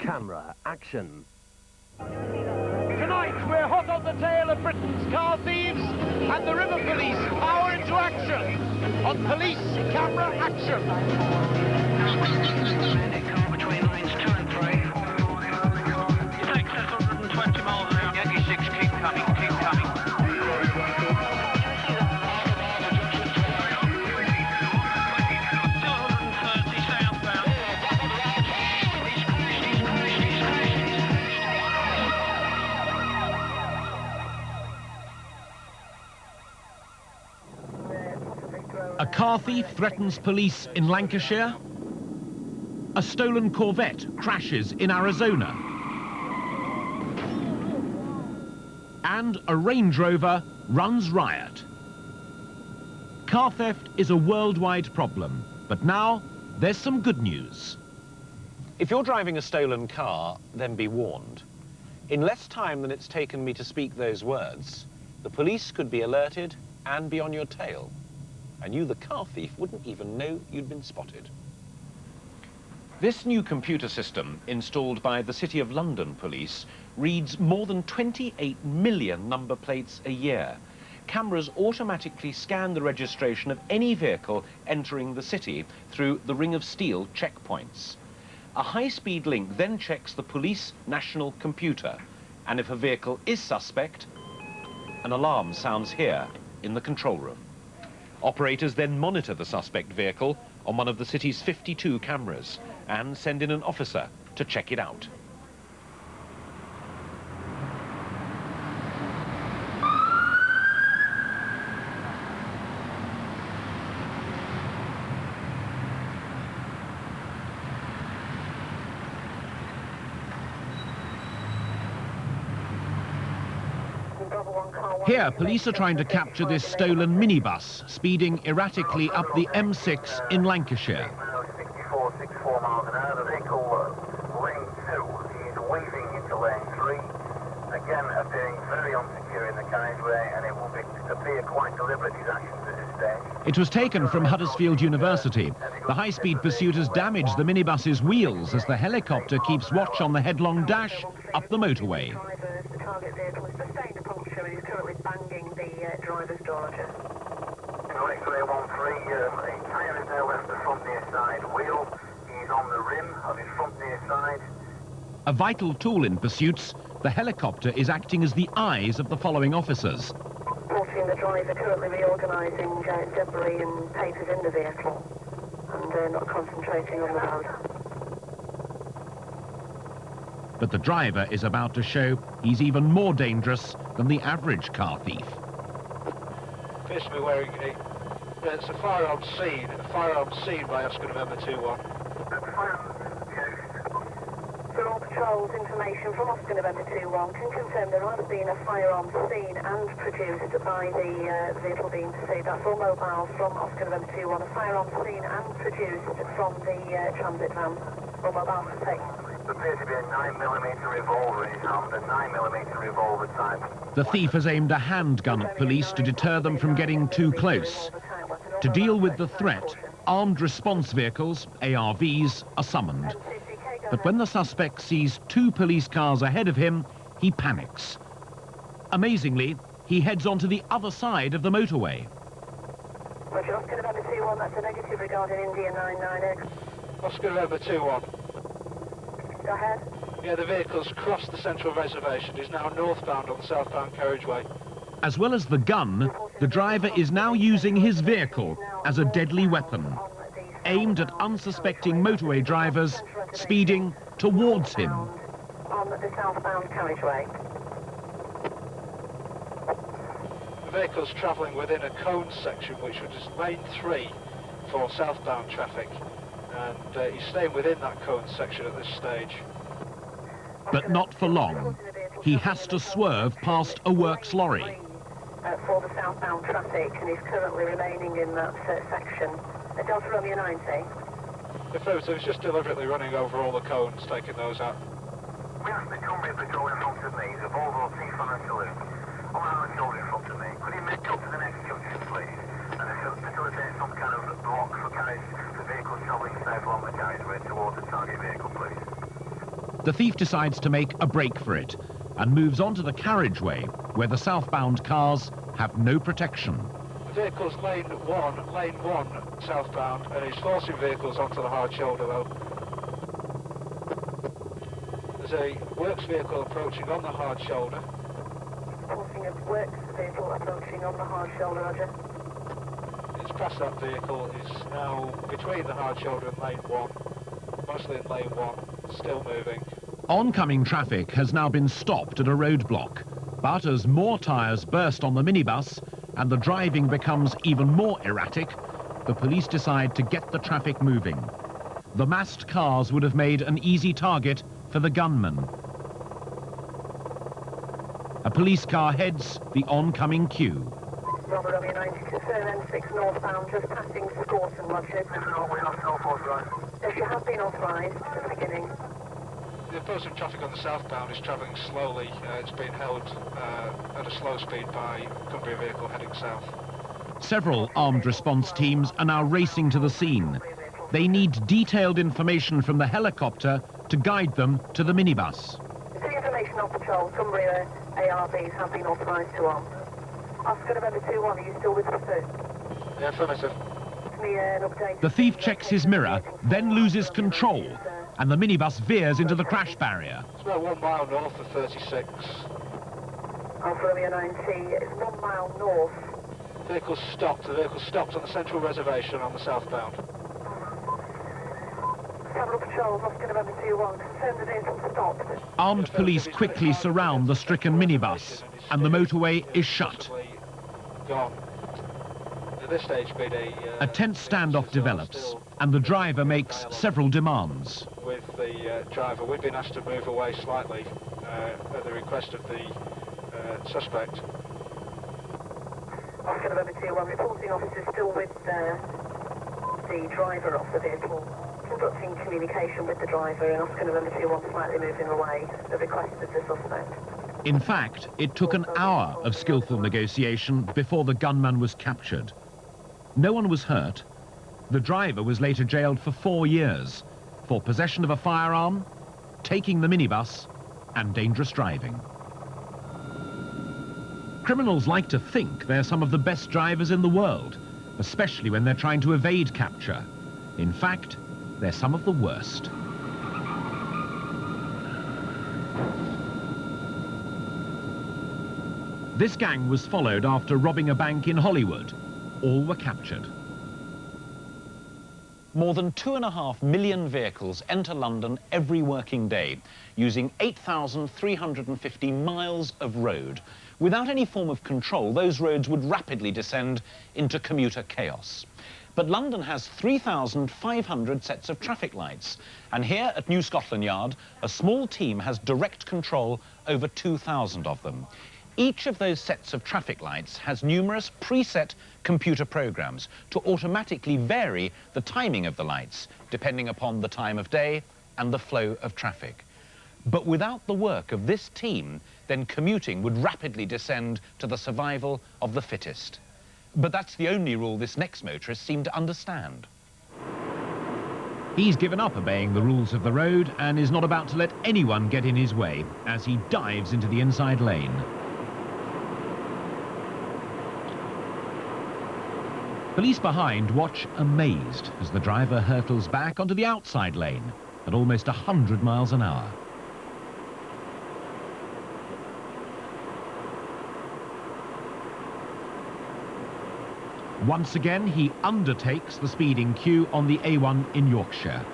camera action. Tonight we're hot on the tail of Britain's car thieves, and the river police power into action on police camera action. Car between lanes 2 and 3. It takes us 120 miles an hour. Yankee 6, keep coming, keep coming. A car thief threatens police in Lancashire. A stolen Corvette crashes in Arizona. And a Range Rover runs riot. Car theft is a worldwide problem, but now there's some good news. If you're driving a stolen car, then be warned. In less time than it's taken me to speak those words, the police could be alerted and be on your tail. And you, the car thief, wouldn't even know you'd been spotted. This new computer system, installed by the City of London Police, reads more than 28 million number plates a year. Cameras automatically scan the registration of any vehicle entering the city through the Ring of Steel checkpoints. A high-speed link then checks the police national computer, and if a vehicle is suspect, an alarm sounds here in the control room. Operators then monitor the suspect vehicle on one of the city's 52 cameras and send in an officer to check it out. Here, police are trying to capture this stolen minibus speeding erratically up the M6 in Lancashire. 64 miles an hour. The vehicle, lane 2, is weaving into lane 3, again appearing very unsecure in the carriageway, and it will appear quite deliberate, his actions at this stage. It was taken from Huddersfield University. The high-speed pursuit has damaged the minibus's wheels as the helicopter keeps watch on the headlong dash up the motorway. The target vehicle has sustained a puncture and is currently banging the driver's door. X-ray 13, the tyre is now left the front near side wheel. He's on the rim of his front near side. A vital tool in pursuits, the helicopter is acting as the eyes of the following officers. Reporting the driver currently reorganising debris and papers in the vehicle and not concentrating on the road. But the driver is about to show he's even more dangerous than the average car thief. Appears to be wearing it's a firearm seen by Oscar November 2-1. For all patrols, information from Oscar November 2-1 can confirm there has been a firearm seen and produced by the vehicle being pursued. That's all mobiles from Oscar November 2-1. A firearm seen and produced from the transit van. All mobiles to take. There appears to be a 9mm revolver in his hand, a 9mm revolver type. The thief has aimed a handgun at police to deter them from getting too close. To deal with the threat, armed response vehicles, ARVs, are summoned. But when the suspect sees 2 police cars ahead of him, he panics. Amazingly, he heads onto the other side of the motorway. Roger, Oscar November 2-1, that's a negative regarding India 99X. Oscar November 2-1. Go ahead. Yeah, the vehicle's crossed the central reservation. Is now northbound on the southbound carriageway. As well as the gun, the driver is now using his vehicle as a deadly weapon, aimed at unsuspecting motorway drivers speeding towards him. On the southbound carriageway. The vehicle's travelling within a cone section, which was lane 3 for southbound traffic, and he's staying within that cone section at this stage. But not for long. He has to swerve past a works lorry. For the southbound traffic, and is currently remaining in that section. Delta Romeo 90. Affirmative, it's just deliberately running over all the cones, taking those out. We asked the Cumbria Patrol in front of me, the Volvo T5 Saloon, on our shoulder in front of me. Could you make up to the next junction, please? And facilitate some kind of block for carriage, for vehicles travelling south along the carriageway towards the target vehicle, please. the thief decides to make a break for it and moves onto the carriageway where the southbound cars have no protection. The vehicle's lane one southbound, and he's forcing vehicles onto the hard shoulder though. There's a works vehicle approaching on the hard shoulder. Forcing a works vehicle approaching on the hard shoulder, Roger. It's past that vehicle, is now between the hard shoulder and lane one. Mostly in lane one, still moving. Oncoming traffic has now been stopped at a roadblock, but as more tyres burst on the minibus and the driving becomes even more erratic, the police decide to get the traffic moving. The massed cars would have made an easy target for the gunman. A police car heads the oncoming queue. Bravo Romeo 90, concern N6 northbound, just passing Scorton, Roger. Yes, you have been authorised at the beginning. The opposing traffic on the southbound is travelling slowly. It's being held at a slow speed by a Cumbria vehicle heading south. Several armed response teams are now racing to the scene. They need detailed information from the helicopter to guide them to the minibus. The information on patrol, Cumbria ARVs have been authorised to arm. Oscar November 21, are you still with us, sir? Yeah, affirmative. The thief checks his mirror, then loses control, and the minibus veers into the crash barrier. It's about 1 mile north of 36. Alpha Romeo 90, it's 1 mile north. The vehicle stopped on the central reservation on the southbound. Several patrols, Oscar November 21, confirm the vehicle stopped. Armed police quickly surround the stricken minibus, and the motorway is shut. Gone. At this stage, a tense standoff develops, and the driver makes several demands. With the driver, we've been asked to move away slightly at the request of the suspect. Oscar November 21, reporting officers still with the driver of the vehicle, conducting communication with the driver, and Oscar November 21 slightly moving away at the request of the suspect. In fact, it took an hour of skillful negotiation before the gunman was captured. No one was hurt. The driver was later jailed for 4 years for possession of a firearm, taking the minibus, and dangerous driving. Criminals like to think they're some of the best drivers in the world, especially when they're trying to evade capture. In fact, they're some of the worst. This gang was followed after robbing a bank in Hollywood. All were captured. More than 2.5 million vehicles enter London every working day, using 8,350 miles of road. Without any form of control, those roads would rapidly descend into commuter chaos. But London has 3,500 sets of traffic lights, and here at New Scotland Yard, a small team has direct control over 2,000 of them. Each of those sets of traffic lights has numerous preset computer programs to automatically vary the timing of the lights, depending upon the time of day and the flow of traffic. But without the work of this team, then commuting would rapidly descend to the survival of the fittest. But that's the only rule this next motorist seemed to understand. He's given up obeying the rules of the road and is not about to let anyone get in his way as he dives into the inside lane. Police behind watch amazed as the driver hurtles back onto the outside lane at almost 100 miles an hour. Once again, he undertakes the speeding queue on the A1 in Yorkshire.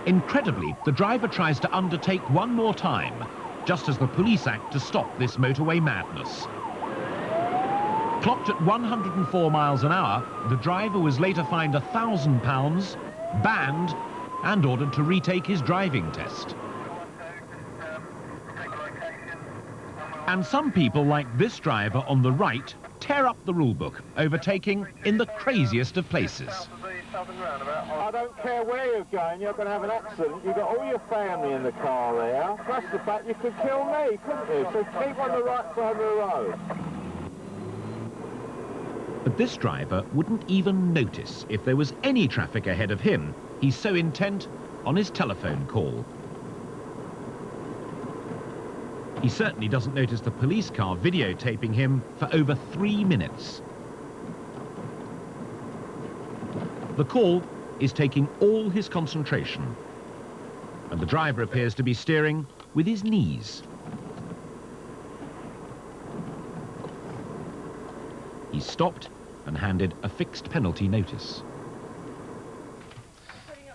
Incredibly, the driver tries to undertake one more time, just as the police act to stop this motorway madness. Clocked at 104 miles an hour, the driver was later fined £1,000, banned, and ordered to retake his driving test. And some people, like this driver on the right, tear up the rule book, overtaking in the craziest of places. I don't care where you're going, you're going to have an accident. You've got all your family in the car there. Plus the fact you could kill me, couldn't you? So keep on the right side of the road. But this driver wouldn't even notice if there was any traffic ahead of him. He's so intent on his telephone call. He certainly doesn't notice the police car videotaping him for over 3 minutes. The call is taking all his concentration, and the driver appears to be steering with his knees. He's stopped and handed a fixed penalty notice.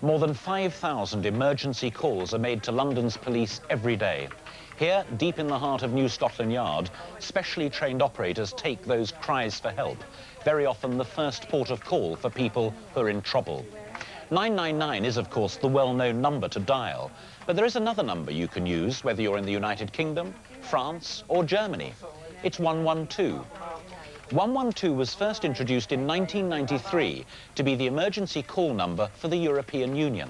More than 5,000 emergency calls are made to London's police every day. Here, deep in the heart of New Scotland Yard, specially trained operators take those cries for help, very often the first port of call for people who are in trouble. 999 is, of course, the well-known number to dial, but there is another number you can use, whether you're in the United Kingdom, France, or Germany. It's 112. 112 was first introduced in 1993 to be the emergency call number for the European Union.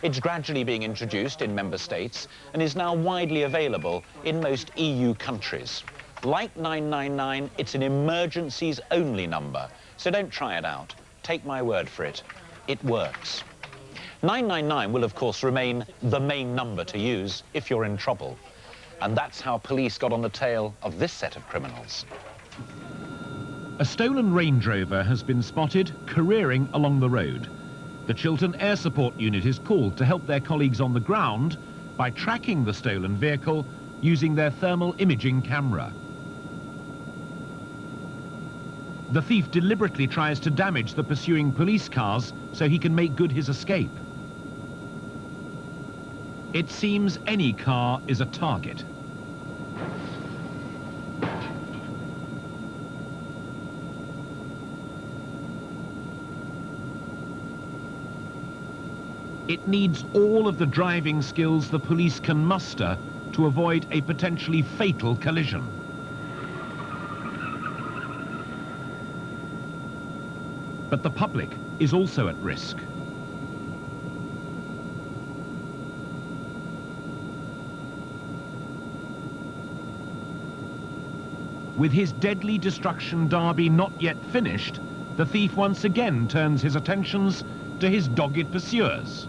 It's gradually being introduced in member states and is now widely available in most EU countries. Like 999, it's an emergencies-only number, so don't try it out. Take my word for it. It works. 999 will, of course, remain the main number to use if you're in trouble. And that's how police got on the tail of this set of criminals. A stolen Range Rover has been spotted careering along the road. The Chiltern Air Support Unit is called to help their colleagues on the ground by tracking the stolen vehicle using their thermal imaging camera. The thief deliberately tries to damage the pursuing police cars so he can make good his escape. It seems any car is a target. It needs all of the driving skills the police can muster to avoid a potentially fatal collision. But the public is also at risk. With his deadly destruction derby not yet finished, the thief once again turns his attentions to his dogged pursuers.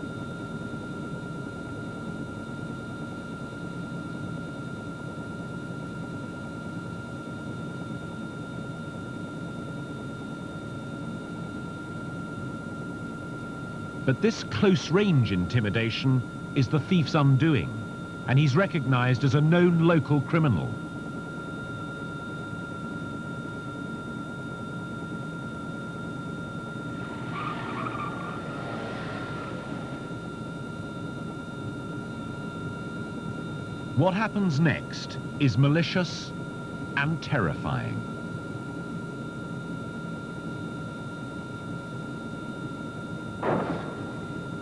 But this close-range intimidation is the thief's undoing, and he's recognized as a known local criminal. What happens next is malicious and terrifying.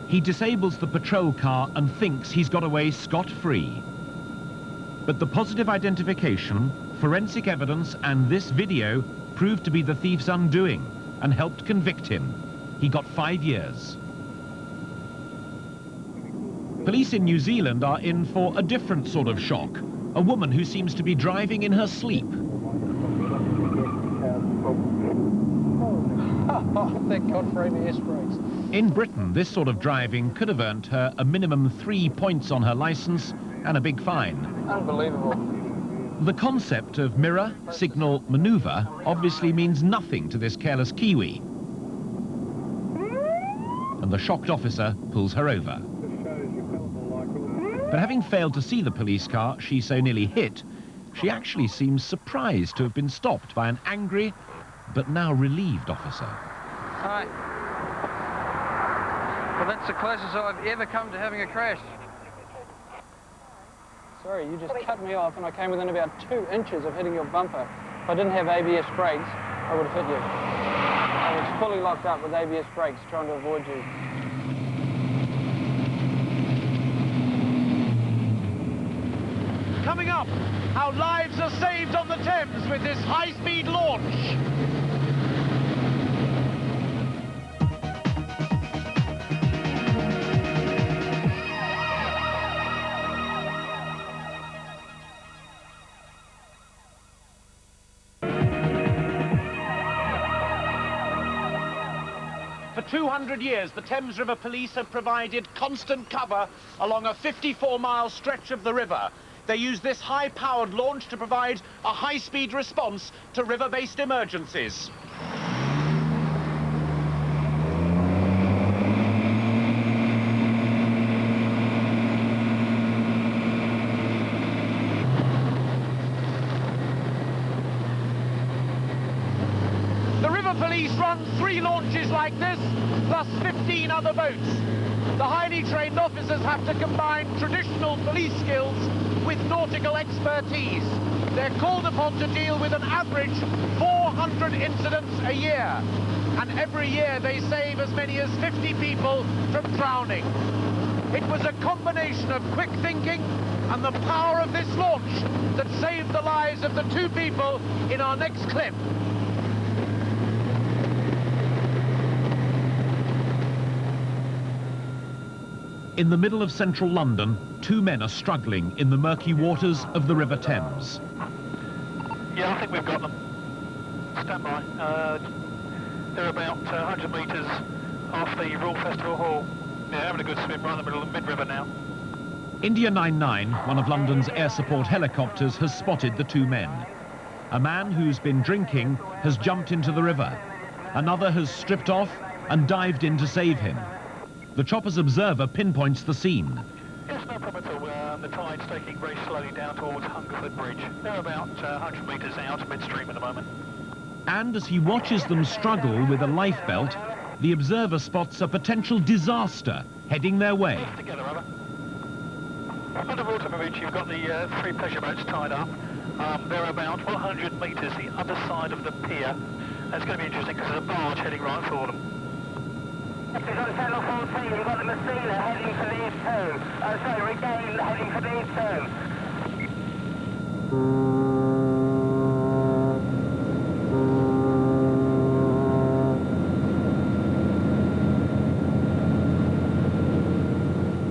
He disables the patrol car and thinks he's got away scot-free. But the positive identification, forensic evidence and this video proved to be the thief's undoing and helped convict him. He got 5 years. Police in New Zealand are in for a different sort of shock. A woman who seems to be driving in her sleep. Oh, thank God for ABS brakes. In Britain, this sort of driving could have earned her a minimum 3 points on her licence and a big fine. Unbelievable. The concept of mirror, signal, manoeuvre obviously means nothing to this careless Kiwi. And the shocked officer pulls her over. But having failed to see the police car she so nearly hit, she actually seems surprised to have been stopped by an angry but now relieved officer. Hi. Well, that's the closest I've ever come to having a crash. Sorry, you just cut me off and I came within about 2 inches of hitting your bumper. If I didn't have ABS brakes, I would have hit you. I was fully locked up with ABS brakes trying to avoid you. Coming up, how lives are saved on the Thames with this high-speed launch. For 200 years, the Thames River Police have provided constant cover along a 54-mile stretch of the river. They use this high-powered launch to provide a high-speed response to river-based emergencies. The River Police run 3 launches like this, plus 15 other boats. The highly trained officers have to combine traditional police skills with nautical expertise. They're called upon to deal with an average 400 incidents a year. And every year they save as many as 50 people from drowning. It was a combination of quick thinking and the power of this launch that saved the lives of the 2 people in our next clip. In the middle of central London, 2 men are struggling in the murky waters of the River Thames. Yeah, I think we've got them. Stand by. They're about 100 metres off the Royal Festival Hall. Yeah, having a good swim right in the middle of mid-river now. India 99, one of London's air support helicopters, has spotted the 2 men. A man who's been drinking has jumped into the river. Another has stripped off and dived in to save him. The chopper's observer pinpoints the scene. Yes, no problem at all. The tide's taking very slowly down towards Hungerford Bridge. They're about 100 metres out midstream at the moment. And as he watches them struggle with a lifebelt, the observer spots a potential disaster heading their way. Together, over. Under Waterman Bridge, you've got the 3 pleasure boats tied up. They're about 100 metres the other side of the pier. That's going to be interesting because there's a barge heading right for them. We've got Channel 14, you've got the Messina heading for these 2. Regain heading for these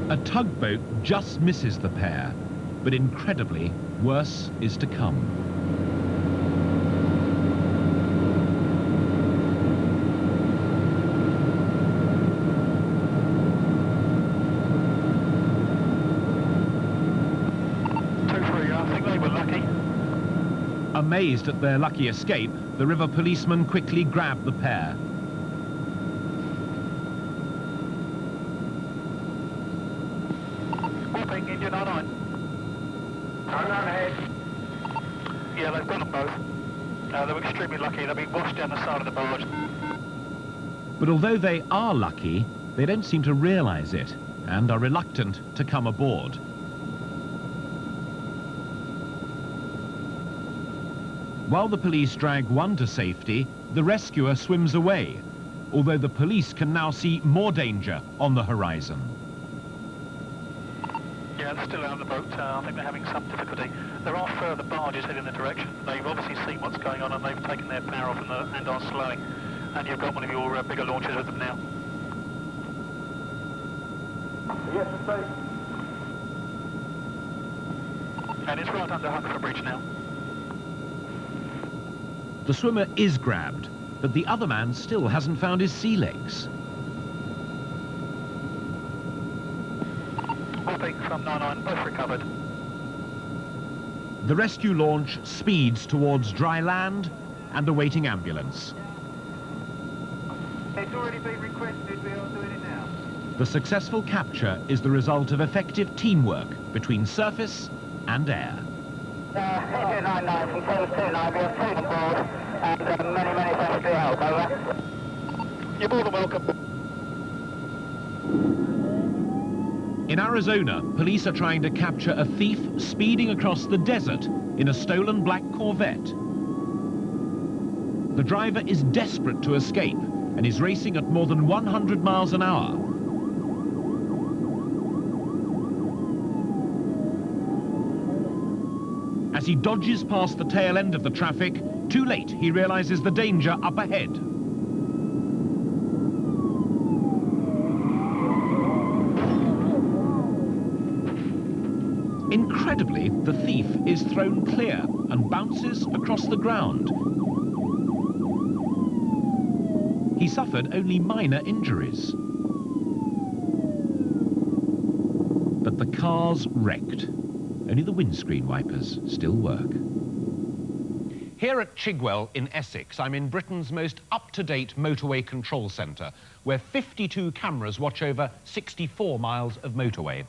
2. A tugboat just misses the pair, but incredibly, worse is to come. Amazed at their lucky escape, the river policemen quickly grab the pair. Whooping, India 99. ahead. Yeah, they've got them both. They were extremely lucky. They've been washed down the side of the barge. But although they are lucky, they don't seem to realise it and are reluctant to come aboard. While the police drag one to safety, the rescuer swims away, although the police can now see more danger on the horizon. Yeah, they're still out of the boat. I think they're having some difficulty. There are further barges heading in the direction. They've obviously seen what's going on and they've taken their power off and are slowing. And you've got one of your bigger launches with them now. Yes, sir. And it's right under Hungerford Bridge now. The swimmer is grabbed, but the other man still hasn't found his sea legs. Whooping from 99, both recovered. The rescue launch speeds towards dry land and the waiting ambulance. It's already been requested, we are doing it now. The successful capture is the result of effective teamwork between surface and air. India 99 from Thames 29, we have taken board, and many thanks for your help, over. You're more than welcome. In Arizona, police are trying to capture a thief speeding across the desert in a stolen black Corvette. The driver is desperate to escape and is racing at more than 100 miles an hour. As he dodges past the tail end of the traffic, too late he realizes the danger up ahead. Incredibly, the thief is thrown clear and bounces across the ground. He suffered only minor injuries. But the car's wrecked. Only the windscreen wipers still work. Here at Chigwell in Essex, I'm in Britain's most up-to-date motorway control centre, where 52 cameras watch over 64 miles of motorway.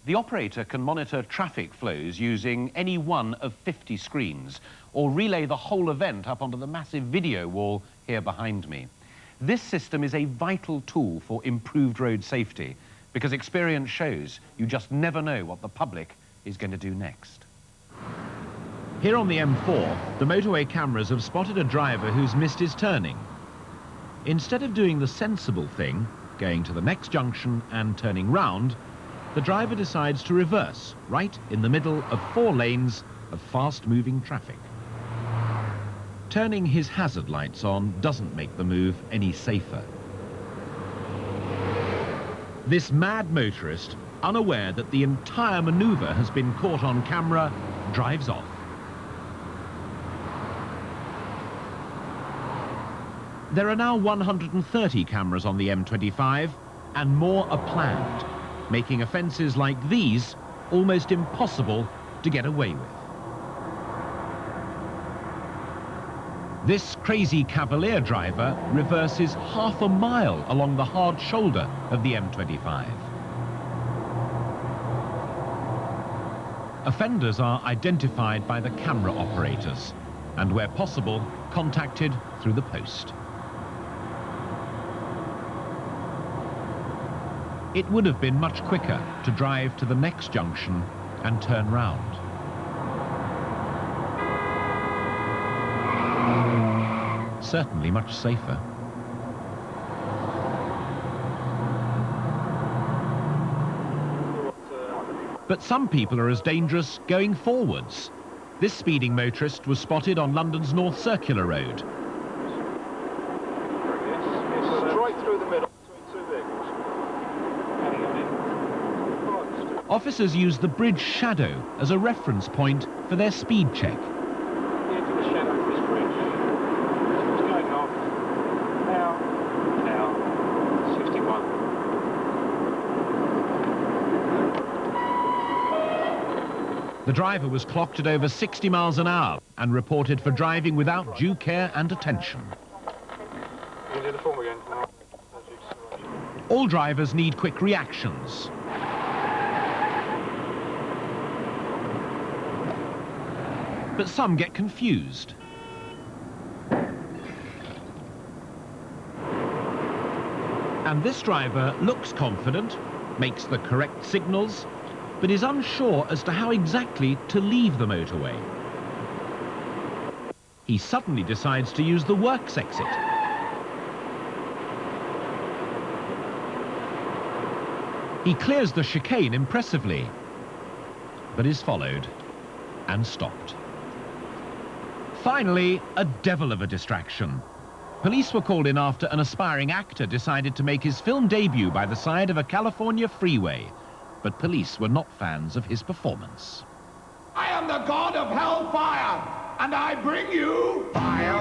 The operator can monitor traffic flows using any one of 50 screens, or relay the whole event up onto the massive video wall here behind me. This system is a vital tool for improved road safety, because experience shows you just never know what the public is going to do next. Here on the M4, the motorway cameras have spotted a driver who's missed his turning. Instead of doing the sensible thing, going to the next junction and turning round, the driver decides to reverse right in the middle of 4 lanes of fast-moving traffic. Turning his hazard lights on doesn't make the move any safer. This mad motorist, unaware that the entire manoeuvre has been caught on camera, drives off. There are now 130 cameras on the M25, and more are planned, making offences like these almost impossible to get away with. This crazy Cavalier driver reverses half a mile along the hard shoulder of the M25. Offenders are identified by the camera operators and, where possible, contacted through the post. It would have been much quicker to drive to the next junction and turn round. Certainly much safer. But some people are as dangerous going forwards. This speeding motorist was spotted on London's North Circular Road. Right through the middle between 2 vehicles. Officers use the bridge shadow as a reference point for their speed check. Into the shadow of this bridge. It's going off. Now, 61. The driver was clocked at over 60 miles an hour and reported for driving without due care and attention. You can do the form again. All drivers need quick reactions. But some get confused. And this driver looks confident, makes the correct signals, but is unsure as to how exactly to leave the motorway. He suddenly decides to use the works exit. He clears the chicane impressively, but is followed and stopped. Finally, a devil of a distraction. Police were called in after an aspiring actor decided to make his film debut by the side of a California freeway, but police were not fans of his performance. I am the god of hellfire, and I bring you fire.